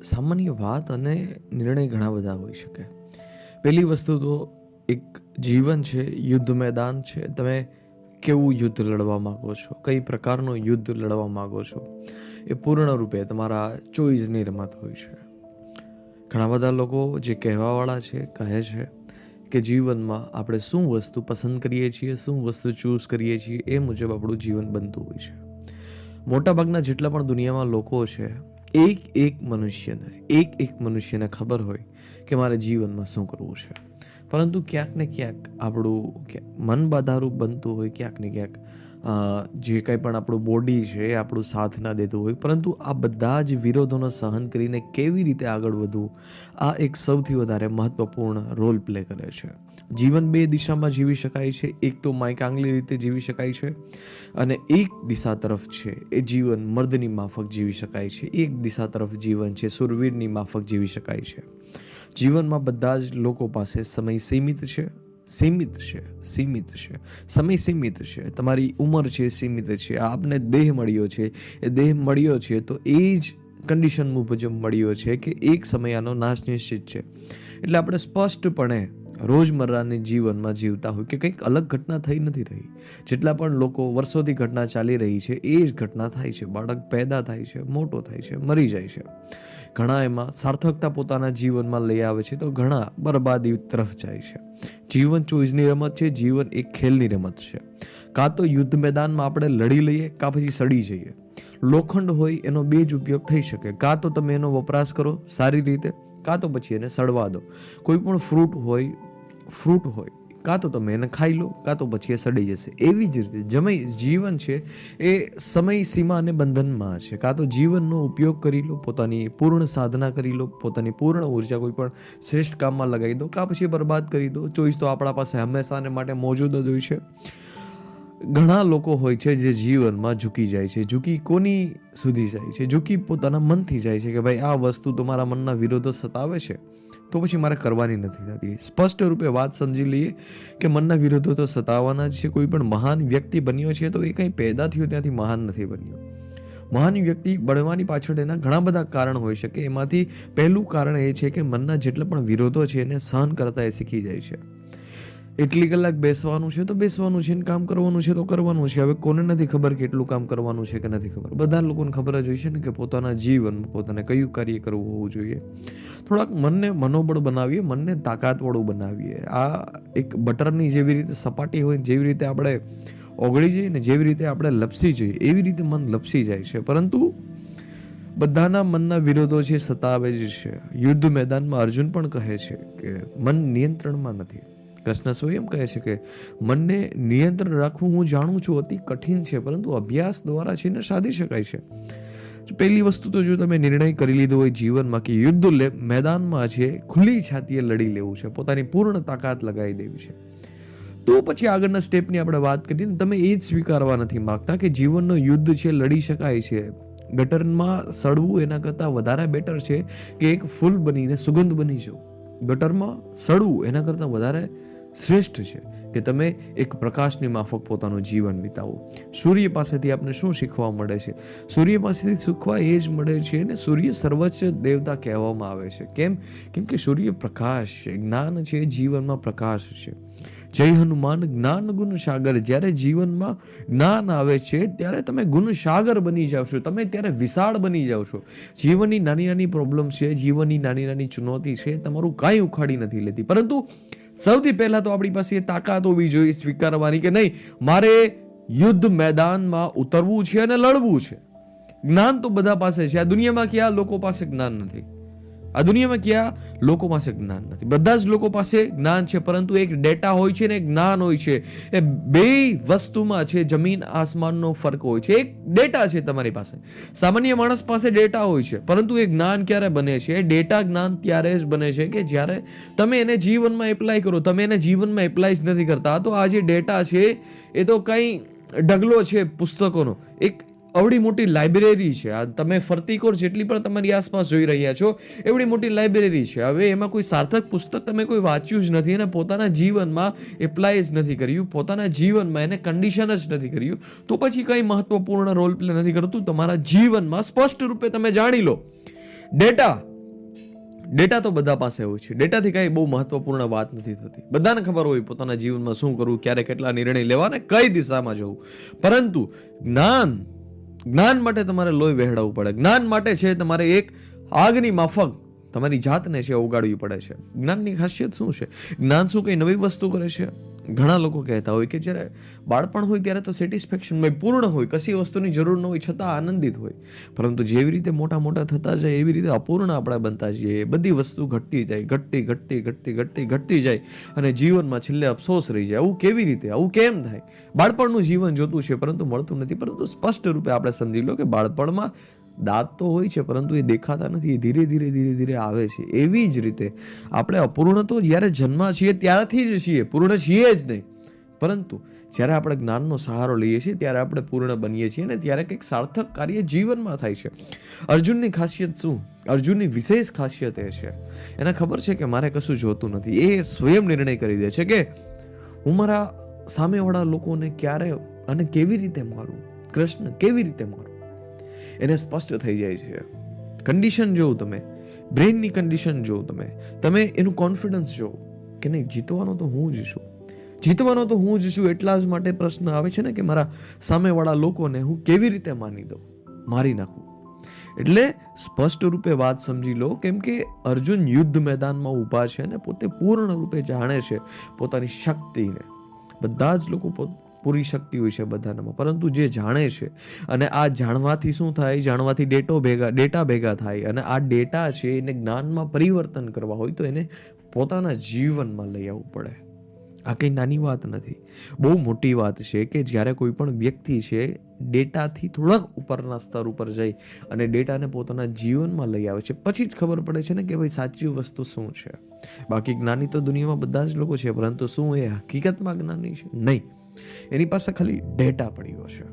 સામાન્ય વાત અને નિર્ણય ઘણા બધા હોઈ શકે. પહેલી વસ્તુ તો એક જીવન છે, યુદ્ધ મેદાન છે. તમે કેવું યુદ્ધ લડવા માગો છો, કઈ પ્રકારનું યુદ્ધ લડવા માગો છો, એ પૂર્ણ રૂપે તમારા ચોઈસની રમત હોય છે. ઘણા બધા લોકો જે કહેવાવાળા છે કહે છે કે જીવનમાં આપણે શું વસ્તુ પસંદ કરીએ છીએ, શું વસ્તુ ચૂઝ કરીએ છીએ, એ મુજબ આપણું જીવન બનતું હોય છે. મોટાભાગના જેટલા પણ દુનિયામાં લોકો છે, એક મનુષ્યને ખબર હોય કે મારે જીવનમાં શું કરવું છે. પરંતુ ક્યાંક ને ક્યાંક આપણું મન બાધારૂપ બનતું હોય, ક્યાંક ને ક્યાંક જે કંઈ પણ આપણું બોડી છે એ આપણું સાથ ના દેતું હોય. પરંતુ આ બધા જ વિરોધોનો સહન કરીને કેવી રીતે આગળ વધવું, આ એક સૌથી વધારે મહત્વપૂર્ણ રોલ પ્લે કરે છે. જીવન બે દિશામાં જીવી શકાય છે. એક તો માયકાંગલી રીતે જીવી શકાય છે અને એક દિશા તરફ છે એ જીવન મર્દની માફક જીવી શકાય છે. એક દિશા તરફ જીવન છે સુરવીરની માફક જીવી શકાય છે. જીવનમાં બધા જ લોકો પાસે સમય સીમિત છે. સમય સીમિત છે. તમારી ઉંમર છે સીમિત છે. આપને દેહ મળ્યો છે, એ દેહ મળ્યો છે તો એ જ કન્ડિશન મુજબ મળ્યો છે કે એક સમય આનો નાશ નિશ્ચિત છે. એટલે આપણે સ્પષ્ટપણે રોજમર્રાની જીવનમાં જીવતા હોય કે કંઈક અલગ ઘટના થઈ નથી રહી. જેટલા પણ લોકો વર્ષોથી ઘટના ચાલી રહી છે એ જ ઘટના થાય છે. બાળક પેદા થાય છે, મોટો થાય છે, મરી જાય છે. ઘણા એમાં સાર્થકતા પોતાના જીવનમાં લઈ આવે છે તો ઘણા બરબાદી તરફ જાય છે. જીવન ચોઈસની રમત છે. જીવન એક ખેલની રમત છે. કાં તો યુદ્ધ મેદાનમાં આપણે લડી લઈએ, કાં પછી સડી જઈએ. લોખંડ હોય એનો બે જ ઉપયોગ થઈ શકે. કાં તો તમે એનો વપરાશ કરો સારી રીતે, કાં તો પછી એને સડવા દો. કોઈ પણ ફ્રૂટ હોય કાં તો તમે એને ખાઈ લો, કાં તો પછી એ સડી જશે. એવી જ રીતે જીવન છે એ સમય સીમા અને બંધનમાં છે. કાં તો જીવનનો ઉપયોગ કરી લો, પોતાની પૂર્ણ સાધના કરી લો, પોતાની પૂર્ણ ઉર્જા કોઈ પણ શ્રેષ્ઠ કામમાં લગાવી દો, કાં પછી બરબાદ કરી દો. ચોઈસ તો આપણા પાસે હંમેશાને માટે મોજૂદ જ હોય છે. ઘણા લોકો હોય છે જે જીવનમાં ઝૂકી જાય છે. ઝૂકી કોની સુધી જાય છે? ઝૂકી પોતાના મનથી જાય છે કે ભાઈ આ વસ્તુ તો મારા મનના વિરોધો સતાવે છે તો પછી મારે કરવાની નથી થતી. સ્પષ્ટ રૂપે વાત સમજી લઈએ કે મનના વિરોધો તો સતાવવાના જ છે. કોઈ પણ મહાન વ્યક્તિ બન્યો છે તો એ કંઈ પેદા થયો ત્યાંથી મહાન નથી બન્યો. મહાન વ્યક્તિ બનવાની પાછળ એના ઘણા બધા કારણ હોઈ શકે. એમાંથી પહેલું કારણ એ છે કે મનના જેટલા પણ વિરોધો છે એને સહન કરતા એ શીખી જાય છે. એટલી કલાક બેસવાનું છે તો બેસવાનું છે, કામ કરવાનું છે તો કરવાનું છે. હવે કોને નથી ખબર કે એટલું કામ કરવાનું છે કે નથી ખબર? બધા લોકોને ખબર જ હોય છે ને કે પોતાના જીવનમાં પોતાને કયું કાર્ય કરવું હોવું જોઈએ. થોડાક મનને મનોબળ બનાવીએ, મનને તાકાતવાળું બનાવીએ. આ એક બટરની જેવી રીતે સપાટી હોય, જેવી રીતે આપણે ઓગળી જઈએ ને, જેવી રીતે આપણે લપસી જઈએ, એવી રીતે મન લપસી જાય છે. પરંતુ બધાના મનના વિરોધો છે, સતાવે જ છે. યુદ્ધ મેદાનમાં અર્જુન પણ કહે છે કે મન નિયંત્રણમાં નથી. કૃષ્ણ સ્વયં કહે છે કે મનને નિયંત્રણ રાખવું હું જાણું છું અતિ કઠિન છે, પરંતુ અભ્યાસ દ્વારા છે ને સાધી શકાય છે. પહેલી વસ્તુ તો જો તમે નિર્ણય કરી લીધો હોય જીવનમાં કે યુદ્ધ મેદાનમાં છે, ખુલ્લી છાતીએ લડી લેવું છે, પોતાની પૂર્ણ તાકાત લગાવી દેવી છે, તો પછી આગળના સ્ટેપની આપણે વાત કરીએ ને, તમે એ જ સ્વીકારવા નથી માંગતા કે જીવનનો યુદ્ધ છે, લડી શકાય છે. ગટરમાં સડવું એના કરતાં વધારે બેટર છે કે એક ફૂલ બનીને સુગંધ બની જાઓ. ગટરમાં સડવું એના કરતાં વધારે શ્રેષ્ઠ છે કે તમે એક પ્રકાશની માફક પોતાનું જીવન વિતાવો. સૂર્ય પાસેથી આપણે શું શીખવા મળે છે? સૂર્ય પાસેથી શીખવા એ જ મળે છે ને, સૂર્ય સર્વોચ્ચ દેવતા કહેવામાં આવે છે. કેમ કે સૂર્ય પ્રકાશ છે, જ્ઞાન છે, જીવનમાં પ્રકાશ છે. જય હનુમાન જ્ઞાન ગુણ સાગર. જ્યારે જીવનમાં જ્ઞાન આવે છે ત્યારે તમે ગુણ સાગર બની જાવ છો. તમે ત્યારે વિશાળ બની જાવ છો. જીવનની નાની નાની પ્રોબ્લેમ છે, જીવનની નાની નાની ચુનૌતી છે, તમારું કાંઈ ઉખાડી નથી લેતી. પરંતુ સૌથી પહેલા તો આપણી પાસે એ તાકાત હોવી જોઈએ સ્વીકારવાની કે નહીં, મારે યુદ્ધ મેદાનમાં ઉતરવું છે અને લડવું છે. જ્ઞાન તો બધા પાસે છે. આ દુનિયામાં ક્યાં લોકો પાસે જ્ઞાન નથી? આ દુનિયામાં ક્યાં લોકો પાસે જ્ઞાન નથી? બધા જ લોકો પાસે જ્ઞાન છે, પરંતુ એક ડેટા હોય છે ને એક જ્ઞાન હોય છે. એ બે વસ્તુમાં છે જમીન આસમાનનો ફરક હોય છે. એક ડેટા છે તમારી પાસે. સામાન્ય માણસ પાસે ડેટા હોય છે, પરંતુ એ જ્ઞાન ક્યારે બને છે? ડેટા જ્ઞાન ત્યારે જ બને છે કે જ્યારે તમે એને જીવનમાં એપ્લાય કરો. તમે એને જીવનમાં એપ્લાય જ નથી કરતા. તો આ જે ડેટા છે એ તો કંઈ ઢગલો છે પુસ્તકોનો. એક અવડી મોટી લાઇબ્રેરી છે. આ તમે ફરતી કોર જેટલી પણ તમારી આસપાસ જોઈ રહ્યા છો એવડી મોટી લાઇબ્રેરી છે. હવે એમાં કોઈ સાર્થક પુસ્તક તમે કોઈ વાંચ્યું જ નથી અને પોતાના જીવનમાં એપ્લાય જ નથી કર્યું, પોતાના જીવનમાં એને કન્ડિશન જ નથી કર્યું, તો પછી કંઈ મહત્વપૂર્ણ રોલ પ્લે નથી કરતું તમારા જીવનમાં. સ્પષ્ટ રૂપે તમે જાણી લો, ડેટા ડેટા તો બધા પાસે હોય છે, ડેટાથી કાંઈ બહુ મહત્વપૂર્ણ વાત નથી થતી. બધાને ખબર હોય પોતાના જીવનમાં શું કરવું, ક્યારે કેટલા નિર્ણય લેવા અને કઈ દિશામાં જવું. પરંતુ જ્ઞાન માટે તમારે લોહી વહેડાવવું પડે. જ્ઞાન માટે છે તમારે એક આગની માફક તમારી જાતને છે ઉગાડવી પડે છે. જ્ઞાનની ખાસિયત શું છે? જ્ઞાન શું કંઈ નવી વસ્તુ કરે છે? ઘણા લોકો કહેતા હોય કે જ્યારે બાળપણ હોય ત્યારે તો સેટિસ્ફેક્શન પૂર્ણ હોય, કશી વસ્તુની જરૂર ન હોય છતાં આનંદિત હોય. પરંતુ જેવી રીતે મોટા થતા જાય એવી રીતે અપૂર્ણ આપણે બનતા જઈએ. બધી વસ્તુ ઘટતી જાય, ઘટતી જાય અને જીવનમાં છેલ્લે અફસોસ રહી જાય. આવું કેવી રીતે, આવું કેમ થાય? બાળપણનું જીવન જોતું છે પરંતુ મળતું નથી. પરંતુ સ્પષ્ટ રૂપે આપણે સમજી લો કે બાળપણમાં દાંત તો હોય છે પરંતુ એ દેખાતા નથી, એ ધીરે આવે છે. એવી જ રીતે આપણે અપૂર્ણ તો જ્યારે જન્મા છીએ ત્યારથી જ છીએ, પૂર્ણ છીએ જ નહીં. પરંતુ જ્યારે આપણે જ્ઞાનનો સહારો લઈએ છીએ ત્યારે આપણે પૂર્ણ બનીએ છીએ અને ત્યારે કંઈક સાર્થક કાર્ય જીવનમાં થાય છે. અર્જુનની ખાસિયત શું? અર્જુનની વિશેષ ખાસિયત એ છે, એને ખબર છે કે મારે કશું જોતું નથી. એ સ્વયં નિર્ણય કરી દે છે કે હું મારા સામેવાળા લોકોને ક્યારે અને કેવી રીતે મારું, કૃષ્ણ કેવી રીતે મારું, એને સ્પષ્ટ થઈ જાય છે. કન્ડિશન જોઉં, તમે બ્રેનની કન્ડિશન જોઉં, તમે એનું કોન્ફિડન્સ જોઉં કે નહીં, જીતવાનો તો હું જ છું. એટલા જ માટે પ્રશ્ન આવે છે ને કે મારા સામેવાળા લોકોને હું કેવી રીતે મારી નાખું. એટલે સ્પષ્ટ રૂપે વાત સમજી લો, કેમ કે અર્જુન યુદ્ધ મેદાનમાં ઊભા છે અને પોતે પૂર્ણ રૂપે જાણે છે પોતાની શક્તિને. બધા જ લોકો પૂરી શક્તિ હોય છે બધાનામાં, પરંતુ જે જાણે છે અને આ જાણવાથી શું થાય? જાણવાથી ડેટા ભેગા થાય અને આ ડેટા છે એને જ્ઞાનમાં પરિવર્તન કરવા હોય તો એને પોતાના જીવનમાં લઈ આવવું પડે. આ કંઈ નાની વાત નથી, બહુ મોટી વાત છે કે જ્યારે કોઈ પણ વ્યક્તિ છે ડેટાથી થોડાક ઉપરના સ્તર ઉપર જઈ અને ડેટાને પોતાના જીવનમાં લઈ આવે છે, પછી જ ખબર પડે છે ને કે ભાઈ સાચી વસ્તુ શું છે. બાકી જ્ઞાની તો દુનિયામાં બધા જ લોકો છે, પરંતુ શું એ હકીકતમાં જ્ઞાની છે? નહીં, એની પાસે ખાલી ડેટા પડ્યો છે.